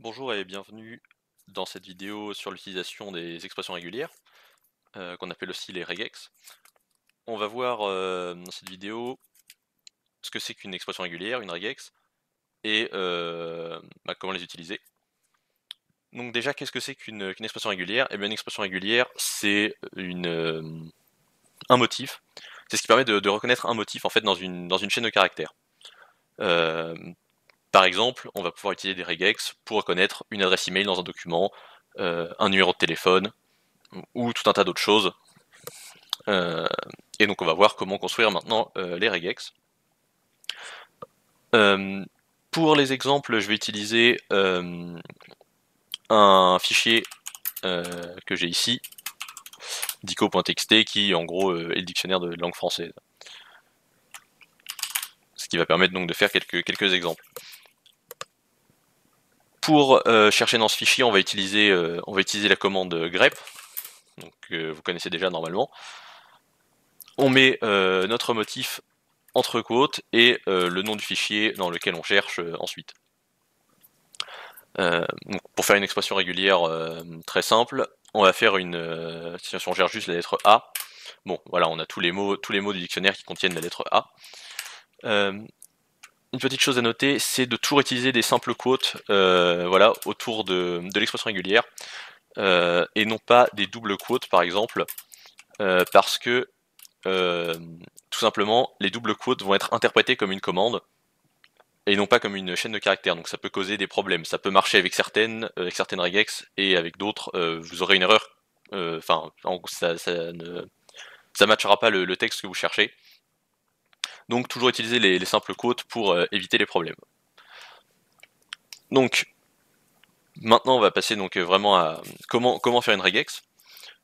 Bonjour et bienvenue dans cette vidéo sur l'utilisation des expressions régulières, qu'on appelle aussi les regex. On va voir dans cette vidéo ce que c'est qu'une expression régulière, une regex, et comment les utiliser. Donc déjà, qu'est-ce que c'est qu'une expression régulière? Eh bien, une expression régulière, c'est un motif. C'est ce qui permet de reconnaître un motif en fait dans une chaîne de caractères. Euh, Par exemple, on va pouvoir utiliser des regex pour reconnaître une adresse email dans un document, un numéro de téléphone, ou tout un tas d'autres choses. Et donc on va voir comment construire maintenant les regex. Pour les exemples, je vais utiliser un fichier que j'ai ici, dico.txt, qui en gros est le dictionnaire de langue française. Ce qui va permettre donc de faire quelques exemples. Pour chercher dans ce fichier, on va utiliser la commande grep, donc vous connaissez déjà normalement. On met notre motif entre quotes et le nom du fichier dans lequel on cherche ensuite. Donc pour faire une expression régulière très simple, on va faire si on gère juste la lettre A, bon voilà, on a tous les mots du dictionnaire qui contiennent la lettre A. Une petite chose à noter, c'est de toujours utiliser des simples quotes voilà, autour de l'expression régulière, et non pas des doubles quotes par exemple, parce que tout simplement les doubles quotes vont être interprétés comme une commande et non pas comme une chaîne de caractères, donc ça peut causer des problèmes. Ça peut marcher avec certaines regex, et avec d'autres, vous aurez une erreur. Enfin, ça matchera pas le texte que vous cherchez. Donc toujours utiliser les simples quotes pour éviter les problèmes. Donc maintenant on va passer donc vraiment à comment faire une regex.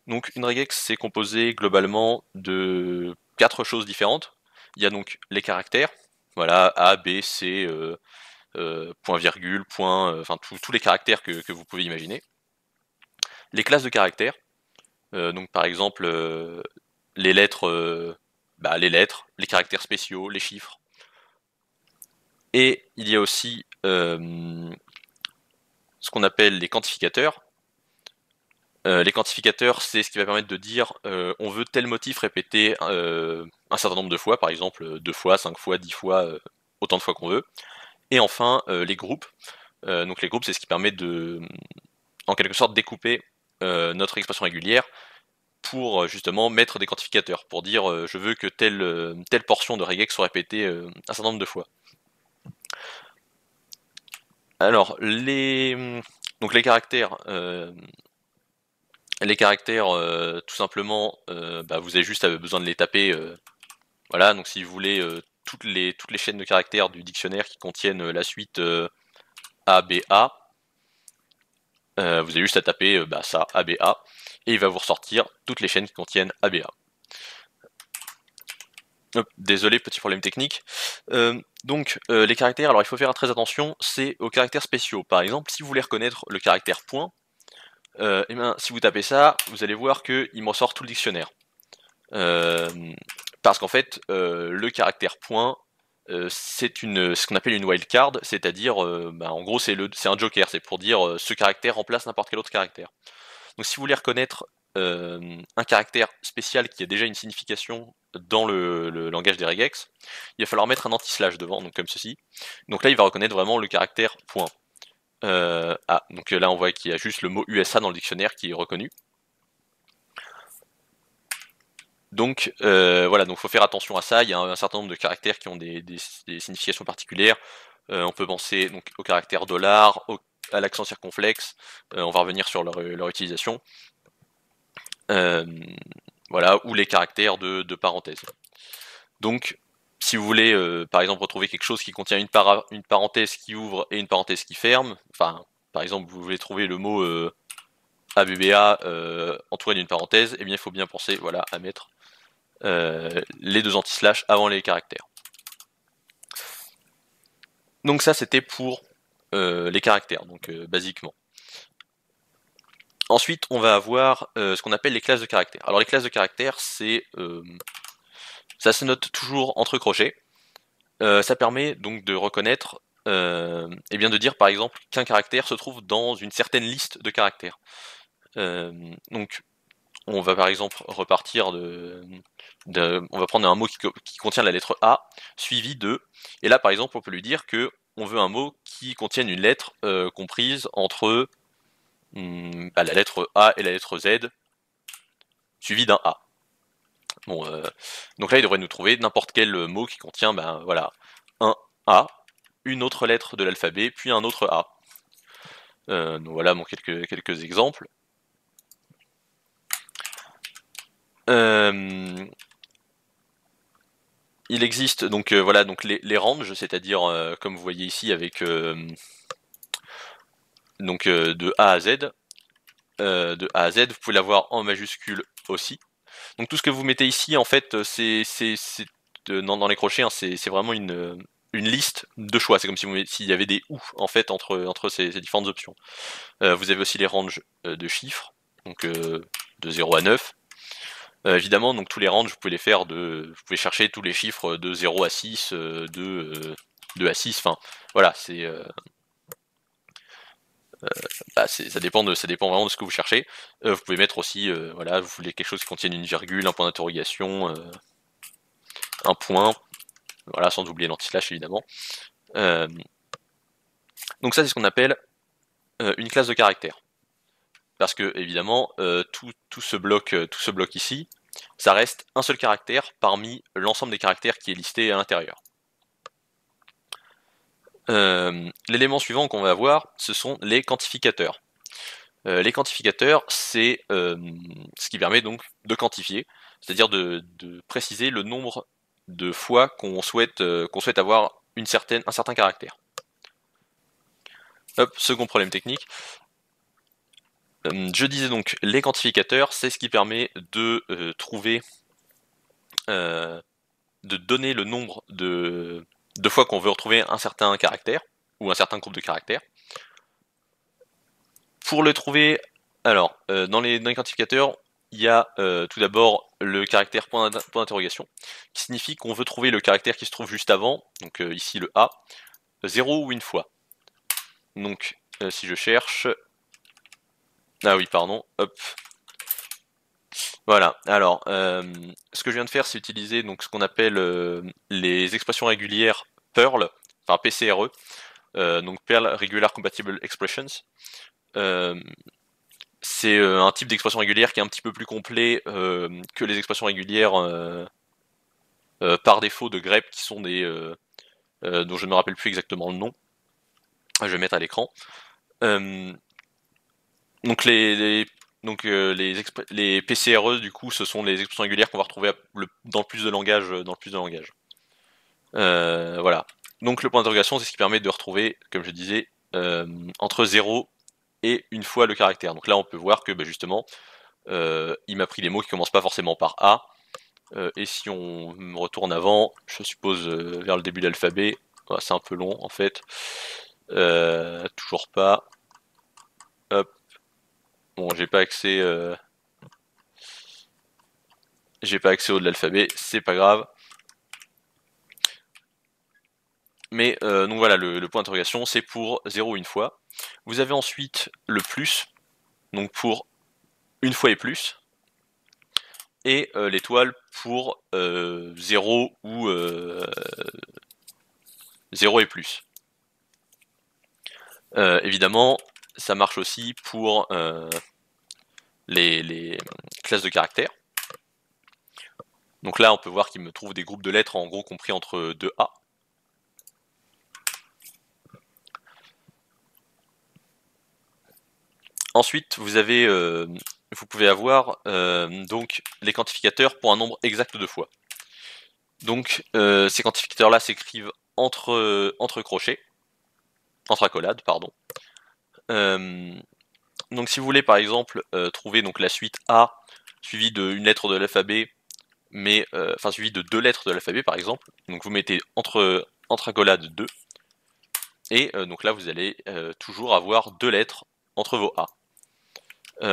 Donc une regex, c'est composé globalement de 4 choses différentes. Il y a donc les caractères, voilà, A, B, C, point virgule, point, enfin tous les caractères que vous pouvez imaginer. Les classes de caractères, donc par exemple les lettres, les caractères spéciaux, les chiffres. Et il y a aussi ce qu'on appelle les quantificateurs. Les quantificateurs, c'est ce qui va permettre de dire on veut tel motif répété un certain nombre de fois, par exemple 2 fois, 5 fois, 10 fois, autant de fois qu'on veut. Et enfin les groupes. Donc les groupes, c'est ce qui permet de, en quelque sorte, découper notre expression régulière pour justement mettre des quantificateurs, pour dire je veux que telle portion de regex soit répétée un certain nombre de fois. Alors donc les caractères, tout simplement, vous avez juste besoin de les taper. Voilà, donc si vous voulez toutes les chaînes de caractères du dictionnaire qui contiennent la suite ABA, vous avez juste à taper ça, ABA, et il va vous ressortir toutes les chaînes qui contiennent ABA. Désolé, petit problème technique. Donc les caractères, alors il faut faire très attention, c'est aux caractères spéciaux. Par exemple, si vous voulez reconnaître le caractère point, et bien, si vous tapez ça, vous allez voir qu'il me ressort tout le dictionnaire. Parce qu'en fait, le caractère point, c'est ce qu'on appelle une wildcard, c'est-à-dire, en gros, c'est un joker, c'est pour dire ce caractère remplace n'importe quel autre caractère. Donc si vous voulez reconnaître un caractère spécial qui a déjà une signification dans le langage des regex, il va falloir mettre un anti-slash devant, donc comme ceci. Donc là, il va reconnaître vraiment le caractère point. Donc là, on voit qu'il y a juste le mot USA dans le dictionnaire qui est reconnu. Donc voilà, donc faut faire attention à ça. Il y a un certain nombre de caractères qui ont des significations particulières. On peut penser donc au caractère dollar, à l'accent circonflexe. On va revenir sur leur utilisation. Voilà, ou les caractères de parenthèse. Donc, si vous voulez, par exemple, retrouver quelque chose qui contient une parenthèse qui ouvre et une parenthèse qui ferme, enfin, par exemple, vous voulez trouver le mot ABBA entouré d'une parenthèse, eh bien, il faut bien penser, voilà, à mettre les deux anti-slash avant les caractères. Donc ça, c'était pour les caractères, donc basiquement. Ensuite, on va avoir ce qu'on appelle les classes de caractères. Alors les classes de caractères, ça se note toujours entre crochets. Ça permet donc de reconnaître et bien de dire par exemple qu'un caractère se trouve dans une certaine liste de caractères. Donc on va par exemple repartir on va prendre un mot qui contient la lettre A, suivi de, et là par exemple on peut lui dire que on veut un mot qui contienne une lettre comprise entre la lettre A et la lettre Z, suivi d'un A. Bon, donc là il devrait nous trouver n'importe quel mot qui contient, voilà, un A, une autre lettre de l'alphabet, puis un autre A. Donc voilà quelques exemples. Il existe donc voilà donc les ranges, c'est-à-dire comme vous voyez ici avec donc de A à Z. De A à Z, vous pouvez l'avoir en majuscule aussi. Donc tout ce que vous mettez ici, en fait, c'est dans les crochets, hein, c'est vraiment une liste de choix. C'est comme si s'il y avait des ou en fait entre ces différentes options. Vous avez aussi les ranges de chiffres, donc de 0 à 9. Évidemment, donc tous les ranges, vous pouvez les faire vous pouvez chercher tous les chiffres de 0 à 6, de 2 à 6, enfin voilà, ça dépend vraiment de ce que vous cherchez. Vous pouvez mettre aussi, voilà, vous voulez quelque chose qui contienne une virgule, un point d'interrogation, un point, voilà, sans oublier l'anti-slash évidemment. Donc ça c'est ce qu'on appelle une classe de caractère. Parce que évidemment, tout ce bloc ici, ça reste un seul caractère parmi l'ensemble des caractères qui est listé à l'intérieur. L'élément suivant qu'on va voir, ce sont les quantificateurs. Les quantificateurs, c'est ce qui permet donc de quantifier, c'est-à-dire de préciser le nombre de fois qu'on souhaite avoir un certain caractère. Hop, second problème technique. Je disais donc, les quantificateurs, c'est ce qui permet de trouver, de donner le nombre de fois qu'on veut retrouver un certain caractère, ou un certain groupe de caractères. Pour le trouver, alors, dans les quantificateurs, il y a tout d'abord le caractère point d'interrogation, qui signifie qu'on veut trouver le caractère qui se trouve juste avant, donc ici le A, 0 ou une fois. Donc, si je cherche... Ah oui, pardon, hop. Voilà, alors, ce que je viens de faire, c'est utiliser donc, ce qu'on appelle les expressions régulières Perl, enfin PCRE, donc Perl Regular Compatible Expressions. C'est un type d'expression régulière qui est un petit peu plus complet que les expressions régulières par défaut de grep, qui sont des dont je ne me rappelle plus exactement le nom. Je vais mettre à l'écran. Donc les PCRE du coup, ce sont les expressions régulières qu'on va retrouver dans le plus de langages. Voilà. Donc le point d'interrogation, c'est ce qui permet de retrouver, comme je disais, entre 0 et une fois le caractère. Donc là, on peut voir que justement, il m'a pris des mots qui commencent pas forcément par A. Et si on me retourne avant, je suppose vers le début de l'alphabet, c'est un peu long en fait. Toujours pas. Hop. Bon, j'ai pas accès. J'ai pas accès au de l'alphabet, c'est pas grave. Mais donc voilà, le point d'interrogation, c'est pour 0 une fois. Vous avez ensuite le plus, donc pour une fois et plus. Et l'étoile pour 0 ou 0 et plus. Évidemment, ça marche aussi pour les classes de caractères. Donc là, on peut voir qu'il me trouve des groupes de lettres en gros compris entre 2A. Ensuite, vous pouvez avoir donc les quantificateurs pour un nombre exact de fois. Donc ces quantificateurs-là s'écrivent entre crochets, entre accolades, pardon. Donc si vous voulez par exemple trouver donc la suite A suivie d'une lettre de l'alphabet, mais enfin suivie de 2 lettres de l'alphabet par exemple, donc vous mettez entre accolades 2, et donc là vous allez toujours avoir 2 lettres entre vos A.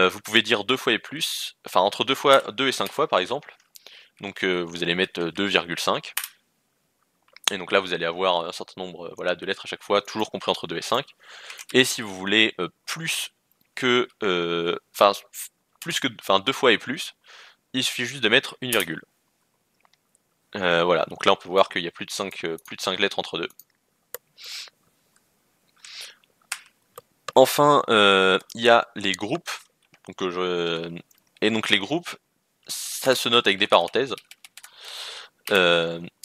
Vous pouvez dire 2 fois et plus, enfin entre 2 et 5 fois par exemple, donc vous allez mettre 2,5. Et donc là vous allez avoir un certain nombre voilà, de lettres à chaque fois, toujours compris entre 2 et 5. Et si vous voulez plus que 2 fois et plus, il suffit juste de mettre une virgule. Voilà, donc là on peut voir qu'il y a plus de 5 lettres entre deux. Enfin, il y a les groupes. Et donc les groupes, ça se note avec des parenthèses.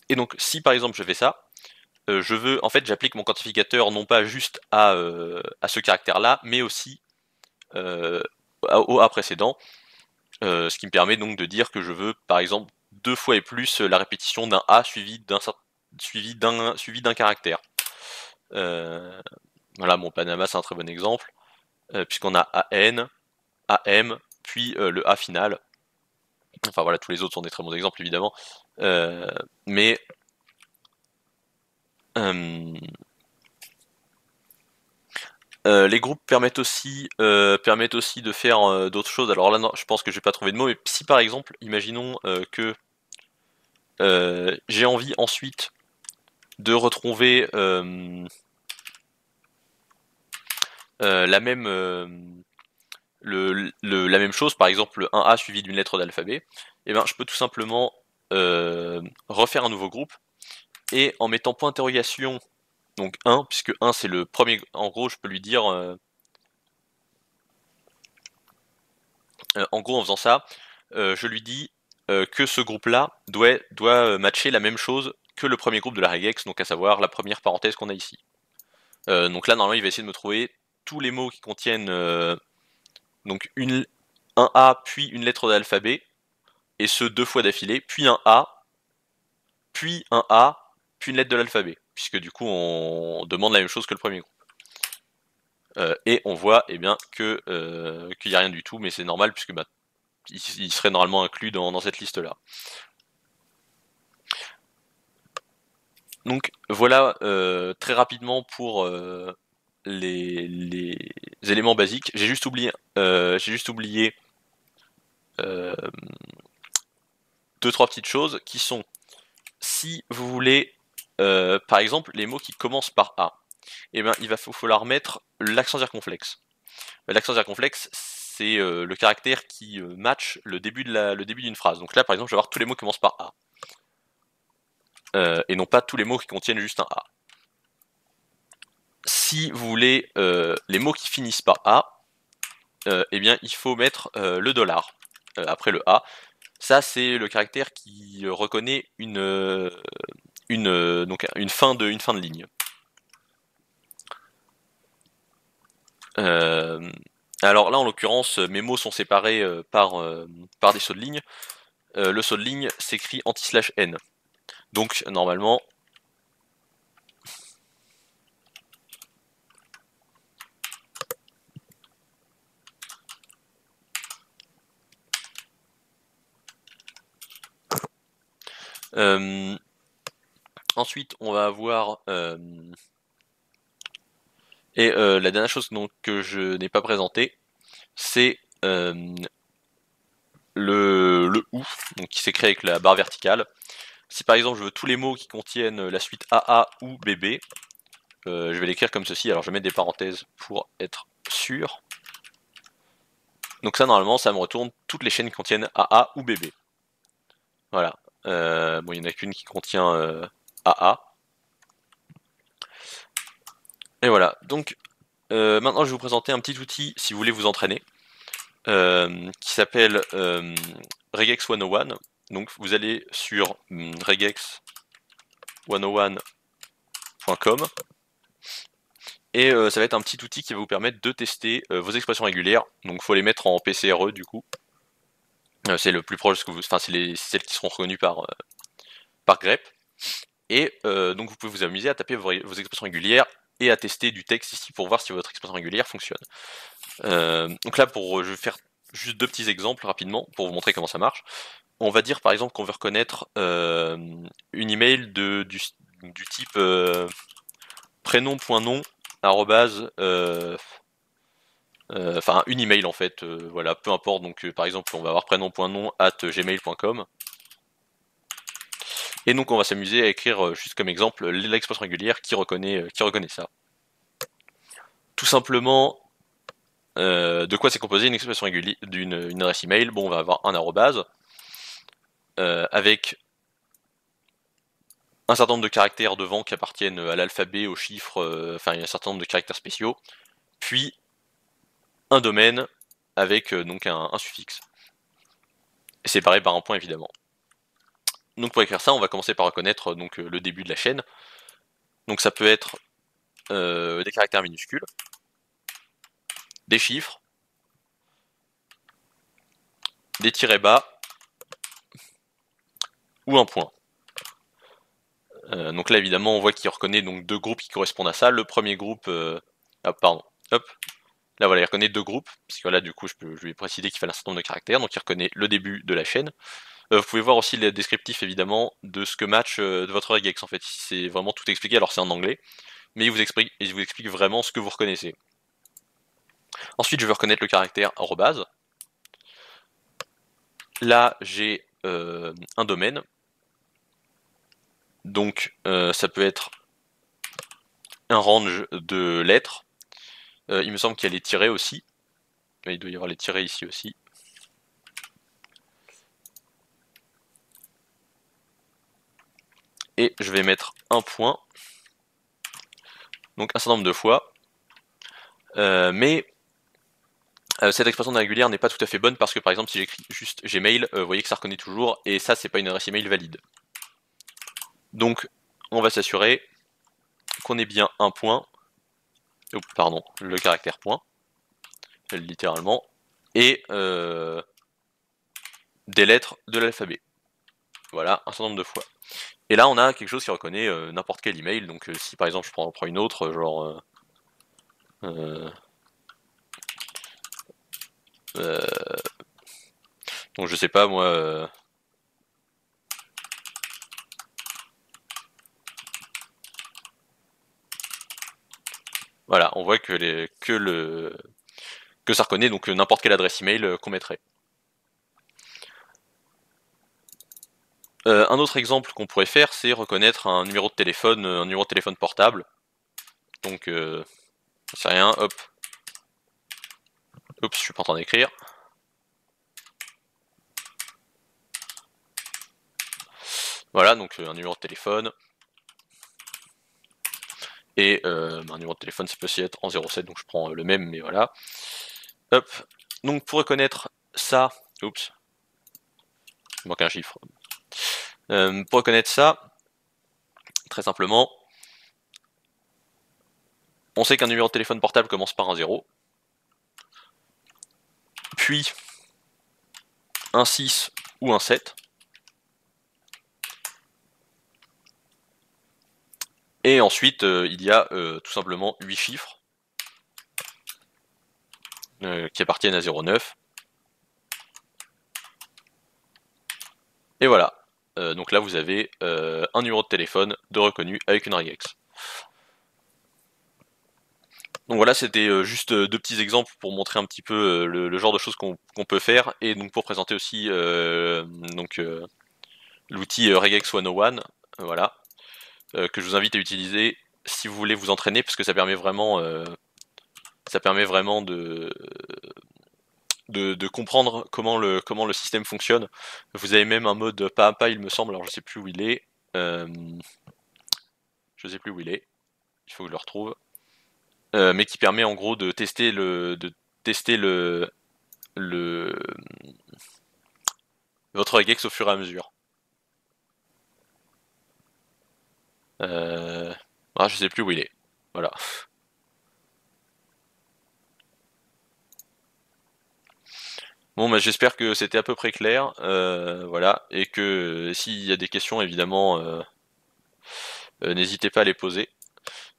Et donc si par exemple je fais ça, en fait j'applique mon quantificateur non pas juste à ce caractère-là, mais aussi au A précédent, ce qui me permet donc de dire que je veux par exemple 2 fois et plus la répétition d'un A suivi d'un caractère. Voilà, mon Panama c'est un très bon exemple, puisqu'on a AN, AM, puis le A final. Enfin voilà, tous les autres sont des très bons exemples évidemment. Mais les groupes permettent aussi de faire d'autres choses. Alors là, non, je pense que je vais pas trouver de mots, mais si par exemple, imaginons que j'ai envie ensuite de retrouver la même la même chose, par exemple un A suivi d'une lettre d'alphabet, et ben je peux tout simplement refaire un nouveau groupe et en mettant point d'interrogation, donc 1, puisque 1 c'est le premier, en gros je peux lui dire en gros en faisant ça, je lui dis que ce groupe là doit matcher la même chose que le premier groupe de la regex, donc à savoir la première parenthèse qu'on a ici. Donc là normalement il va essayer de me trouver tous les mots qui contiennent donc un A puis une lettre de l'alphabet, et ce 2 fois d'affilée, puis un A, puis un A, puis une lettre de l'alphabet, puisque du coup on demande la même chose que le premier groupe. Et on voit eh bien qu'il n'y a rien du tout, mais c'est normal puisque bah, il serait normalement inclus dans cette liste-là. Donc voilà très rapidement pour les éléments basiques. J'ai juste oublié 2-3 petites choses qui sont, si vous voulez par exemple les mots qui commencent par A, eh ben, il va falloir mettre l'accent circonflexe. L'accent circonflexe, c'est le caractère qui match le début d'une phrase. Donc là, par exemple, je vais avoir tous les mots qui commencent par A. Et non pas tous les mots qui contiennent juste un A. Si vous voulez les mots qui finissent par A, eh bien, il faut mettre le dollar après le A. Ça, c'est le caractère qui reconnaît donc une fin de ligne. Alors là, en l'occurrence, mes mots sont séparés par des sauts de ligne. Le saut de ligne s'écrit anti/n. Donc normalement, ensuite on va avoir la dernière chose donc, que je n'ai pas présenté, c'est le OU, donc qui s'écrit avec la barre verticale. Si par exemple je veux tous les mots qui contiennent la suite AA ou BB, je vais l'écrire comme ceci. Alors je vais mettre des parenthèses pour être sûr. Donc ça normalement ça me retourne toutes les chaînes qui contiennent AA ou BB. Voilà. Bon, il n'y en a qu'une qui contient AA. Et voilà. Donc maintenant je vais vous présenter un petit outil si vous voulez vous entraîner, qui s'appelle Regex 101. Donc vous allez sur regex101.com et ça va être un petit outil qui va vous permettre de tester vos expressions régulières. Donc il faut les mettre en PCRE du coup. C'est le plus proche que vous, enfin c'est celles qui seront reconnues par grep. Et donc vous pouvez vous amuser à taper vos expressions régulières et à tester du texte ici pour voir si votre expression régulière fonctionne. Donc là, je vais faire juste 2 petits exemples rapidement pour vous montrer comment ça marche. On va dire par exemple qu'on veut reconnaître une email du type prénom.nom arrobase enfin une email en fait, voilà, peu importe. Donc par exemple on va avoir prénom.nom@gmail.com. Et donc on va s'amuser à écrire juste comme exemple l'expression régulière qui reconnaît ça. Tout simplement, de quoi c'est composé une expression régulière d'une adresse email? Bon, on va avoir un arrobase avec un certain nombre de caractères devant qui appartiennent à l'alphabet, aux chiffres, enfin il y a un certain nombre de caractères spéciaux, puis un domaine avec donc un suffixe. Et séparé par un point évidemment. Donc pour écrire ça, on va commencer par reconnaître donc le début de la chaîne. Donc ça peut être des caractères minuscules, des chiffres, des tirets bas ou un point. Donc là évidemment on voit qu'il reconnaît donc deux groupes qui correspondent à ça. Le premier groupe, pardon, hop, là voilà, il reconnaît deux groupes, parce que là du coup je lui ai précisé qu'il fallait un certain nombre de caractères, donc il reconnaît le début de la chaîne. Vous pouvez voir aussi les descriptifs évidemment de ce que match de votre regex en fait, c'est vraiment tout expliqué, alors c'est en anglais, mais il vous explique vraiment ce que vous reconnaissez. Ensuite je vais reconnaître le caractère arrobase. Là j'ai un domaine, donc ça peut être un range de lettres. Il me semble qu'il y a les tirets aussi. Il doit y avoir les tirets ici aussi. Et je vais mettre un point, donc un certain nombre de fois. Mais cette expression régulière n'est pas tout à fait bonne parce que par exemple si j'écris juste Gmail, vous voyez que ça reconnaît toujours et ça c'est pas une adresse email valide. Donc on va s'assurer qu'on ait bien un point, pardon, le caractère point, littéralement, et des lettres de l'alphabet. Voilà, un certain nombre de fois. Et là on a quelque chose qui reconnaît n'importe quel email, donc si par exemple je prends une autre, genre donc je sais pas moi, voilà, on voit que ça reconnaît donc n'importe quelle adresse email qu'on mettrait. Un autre exemple qu'on pourrait faire, c'est reconnaître un numéro de téléphone portable. Donc, c'est rien, hop. Oups, je suis pas en train d'écrire. Voilà, donc un numéro de téléphone. Et un numéro de téléphone, ça peut aussi être en 07, donc je prends le même, mais voilà. Hop. Donc pour reconnaître ça, oups, il manque un chiffre. Pour reconnaître ça, très simplement, on sait qu'un numéro de téléphone portable commence par un 0, puis un 6 ou un 7, et ensuite il y a tout simplement 8 chiffres qui appartiennent à 0,9. Et voilà. Donc là vous avez un numéro de téléphone de reconnu avec une regex. Donc voilà, c'était juste deux petits exemples pour montrer un petit peu le genre de choses qu'on peut faire et donc pour présenter aussi l'outil Regex 101, voilà, que je vous invite à utiliser si vous voulez vous entraîner parce que ça permet vraiment de comprendre comment le système fonctionne. Vous avez même un mode pas à pas, il me semble, alors je sais plus où il est. Je sais plus où il est. Il faut que je le retrouve. Mais qui permet en gros de tester votre regex au fur et à mesure. Je sais plus où il est. Voilà. Bon, bah, j'espère que c'était à peu près clair, voilà, et que s'il y a des questions, évidemment, n'hésitez pas à les poser.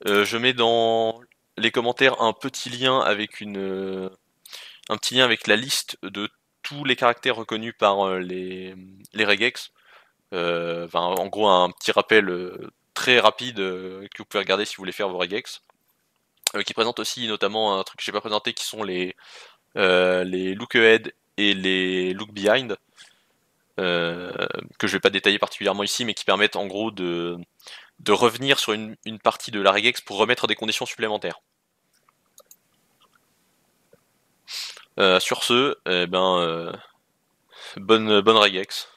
Je mets dans les commentaires un petit lien avec la liste de tous les caractères reconnus par les regex. En gros, un petit rappel très rapide que vous pouvez regarder si vous voulez faire vos regex. Qui présente aussi notamment un truc que j'ai pas présenté qui sont les look ahead et les look behind. que je vais pas détailler particulièrement ici, mais qui permettent en gros de revenir sur une partie de la regex pour remettre des conditions supplémentaires. Sur ce, bonne regex.